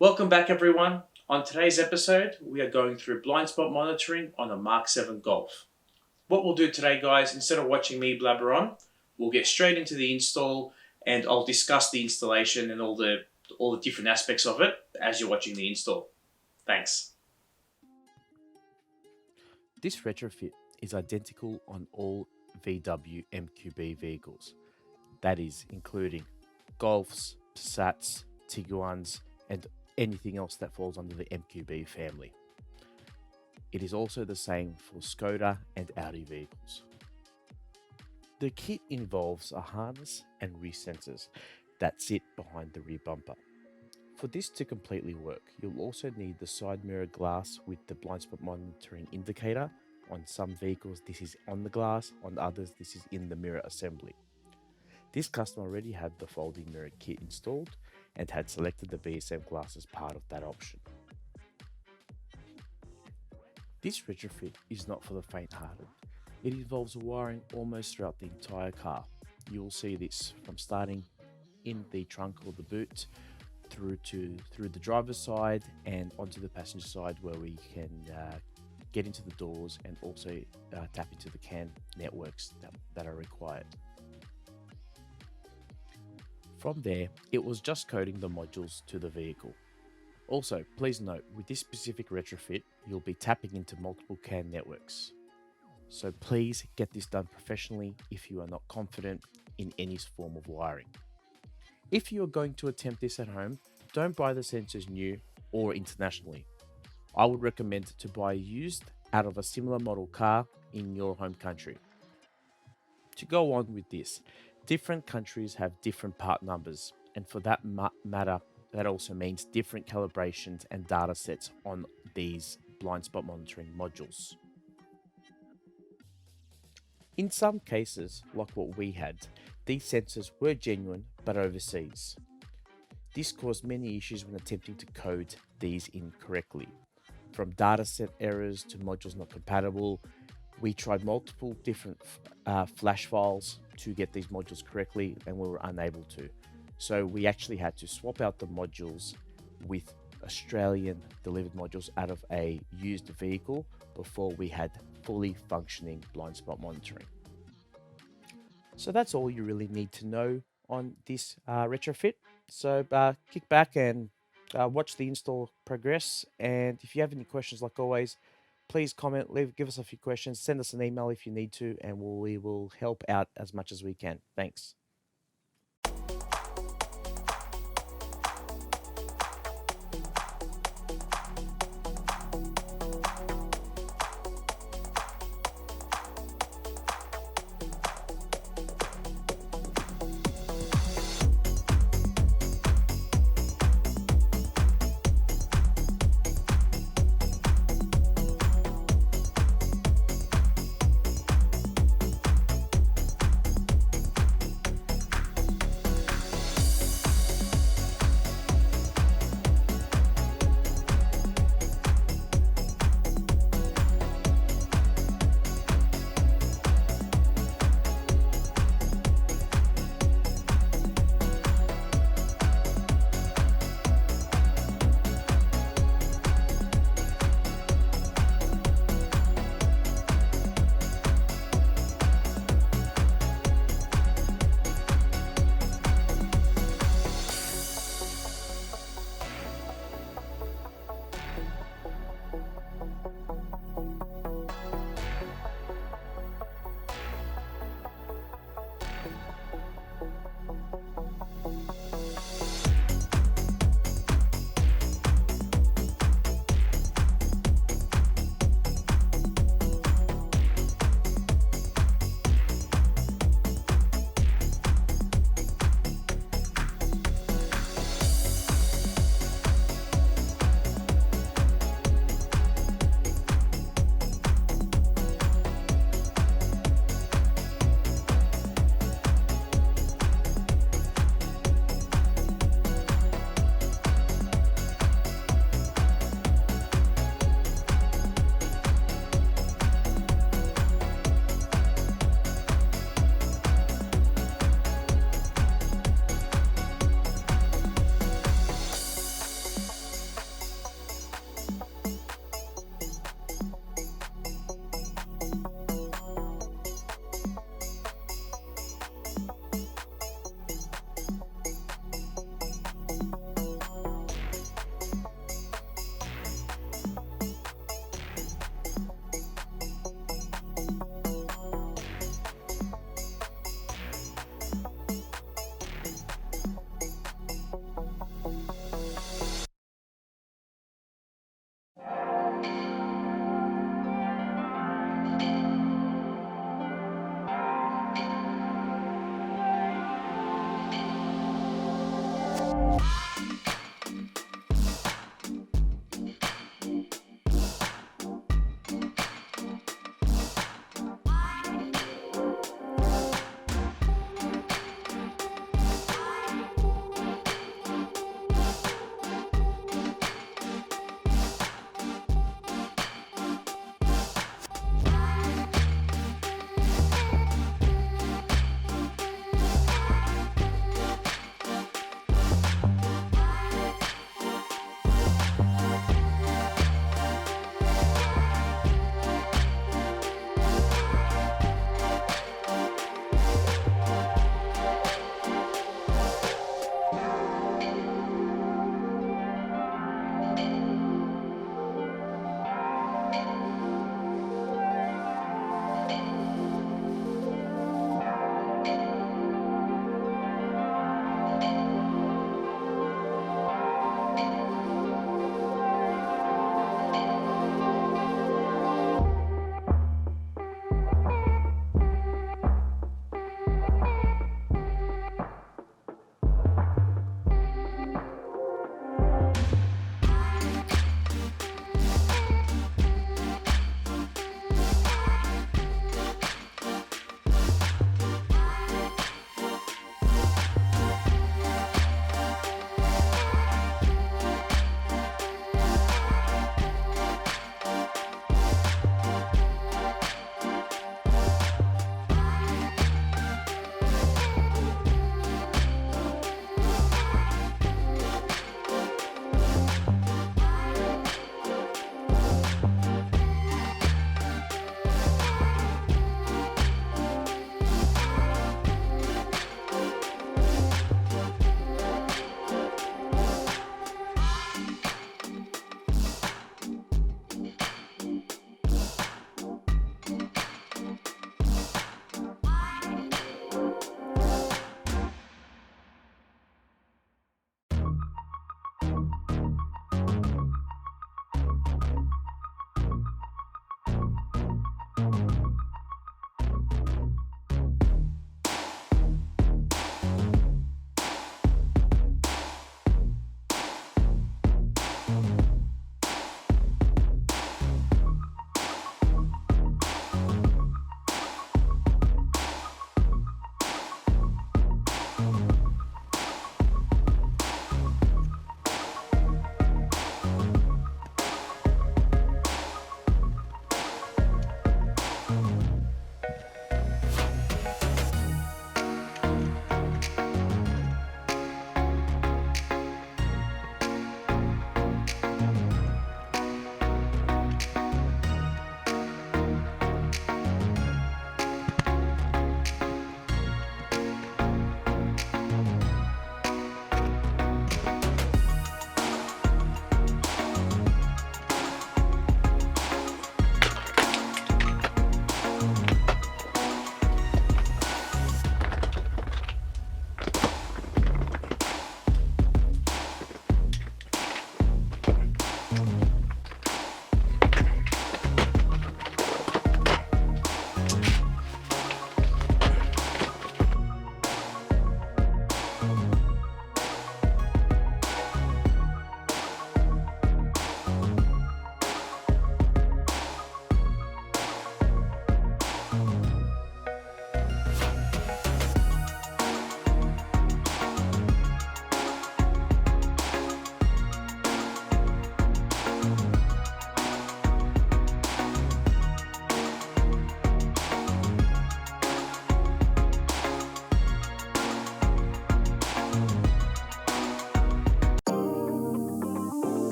Welcome back, everyone. On today's episode, we are going through blind spot monitoring on a Mark 7 Golf. What we'll do today, guys, instead of watching me blabber on, we'll get straight into the install and I'll discuss the installation and all the different aspects of it as you're watching the install. Thanks. This retrofit is identical on all VW MQB vehicles, that is, including Golfs, Passats, Tiguan's, and anything else that falls under the MQB family. It is also the same for Skoda and Audi vehicles. The kit involves a harness and rear sensors that sit behind the rear bumper. For this to completely work, you'll also need the side mirror glass with the blind spot monitoring indicator. On some vehicles this is on the glass, on others this is in the mirror assembly. This customer already had the folding mirror kit installed and had selected the BSM glass as part of that option. This retrofit is not for the faint-hearted. It involves wiring almost throughout the entire car. You will see this from starting in the trunk or the boot through the driver's side and onto the passenger side, where we can get into the doors and also tap into the CAN networks that are required. From there, it was just coding the modules to the vehicle. Also, please note, with this specific retrofit, you'll be tapping into multiple CAN networks. So please get this done professionally if you are not confident in any form of wiring. If you are going to attempt this at home, don't buy the sensors new or internationally. I would recommend to buy used out of a similar model car in your home country. To go on with this, different countries have different part numbers, and for that matter, that also means different calibrations and data sets on these blind spot monitoring modules. In some cases, like what we had, these sensors were genuine but overseas. This caused many issues when attempting to code these incorrectly. From dataset errors to modules not compatible, we tried multiple different flash files to get these modules correctly, and we were unable to. So we actually had to swap out the modules with Australian delivered modules out of a used vehicle before we had fully functioning blind spot monitoring. So that's all you really need to know on this retrofit. So kick back and watch the install progress. And if you have any questions, like always, please comment, give us a few questions, send us an email if you need to, and we will help out as much as we can. Thanks.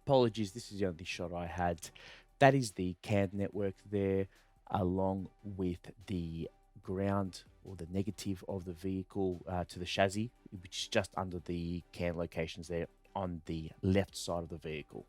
Apologies, this is the only shot I had. That is the CAN network there, along with the ground or the negative of the vehicle to the chassis, which is just under the CAN locations there on the left side of the vehicle.